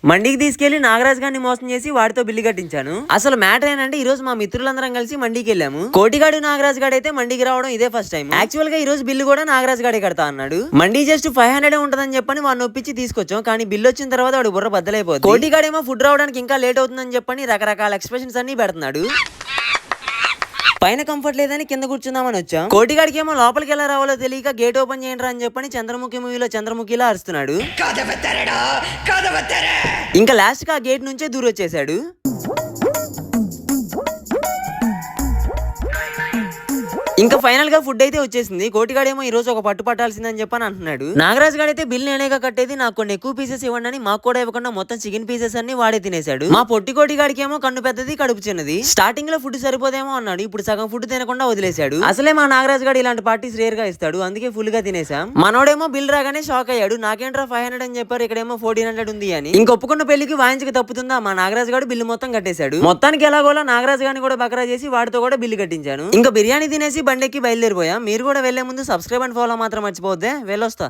మండికి తీసుకెళ్లి నాగరాజ్ గారిని మోసం చేసి వాడితో బిల్లు కట్టించాను. అసలు మ్యాటర్ ఏంటంటే ఈ రోజు మా మిత్రులందరం కలిసి మండికి వెళ్ళాము. కోటిగాడు నాగరాజ్ గాడు అయితే మండికి రావడం ఇదే ఫస్ట్ టైం. యాక్చువల్ గా ఈ రోజు బిల్లు కూడా నాగరాజ్ గాడే కడతా అన్నాడు. మండి జస్ట్ 500 ఉంటదని చెప్పని వాడిని ఒప్పించి తీసుకొచ్చాం. కానీ బిల్లు వచ్చిన తర్వాత వాడు బుర్ర బద్దలైపోతుంది. కోటిగాడేమో ఫుడ్ రావడానికి ఇంకా లేట్ అవుతుందని చెప్పని రకరకాల ఎక్స్ప్రెషన్స్ అన్ని పెడుతున్నాడు. పైన కంఫర్ట్ లేదని కింద కూర్చుందామని వచ్చాం. కోటిగాడికి ఏమో లోపలికి ఎలా రావాలో తెలియక గేట్ ఓపెన్ చేయండి అని చెప్పని చంద్రముఖి మూవీలో చంద్రముఖిలా అరుస్తున్నాడు. ఇంకా లాస్ట్ కి ఆ గేట్ నుంచే దూరొచ్చేసాడు. ఇంకా ఫైనల్ గా ఫుడ్ అయితే వచ్చేసింది. కోటిగాడేమో ఈ రోజు ఒక పట్టు పట్టాల్సిందని చెప్పని అంటున్నాడు. నాగరాజ్ గాడైతే బిల్ నేనేగా కట్టేది, నాకు కొన్ని ఎక్కువ పీసెస్ ఇవ్వండి అని మాకు కూడా ఇవ్వకుండా మొత్తం చికెన్ పీసెస్ అన్ని వాడే తినేశాడు. మా పొట్టి కోటిగాడికి ఏమో కన్ను పెద్దది కడుపు చిన్నది. స్టార్టింగ్ లో ఫుడ్ సరిపోదేమో అన్నాడు, ఇప్పుడు సగం ఫుడ్ తినకుండా వదిలేశాడు. అసలే మా నాగరాజ్ గాడు ఇలాంటి పార్టీస్ రేర్ గా ఇస్తాడు, అందుకే ఫుల్ గా తినేసాం. మనోడేమో బిల్ రాగానే షాక్ అయ్యాడు. నాకేంట్రా 500 అని చెప్పారు, ఇక్కడేమో 1400 ఉంది అని. ఇంకొప్పుకున్న పెళ్లికి వాయించక తప్పుతుందా, మా నాగరాజ్ గాడు బిల్లు మొత్తం కట్టేశాడు. మొత్తానికి ఎలాగోలా నాగరాజ్ గారిని కూడా బకరా చేసి వాడితో కూడా బిల్లు కట్టించాను. ఇంకా బిర్యానీ తినేసి బండెక్కి బయలుదేరిపోయాం. మీరు కూడా వెళ్లే ముందు సబ్స్క్రైబ్ అండ్ ఫాలో మాత్రం మర్చిపోవద్దే. వెళ్ళొస్తా.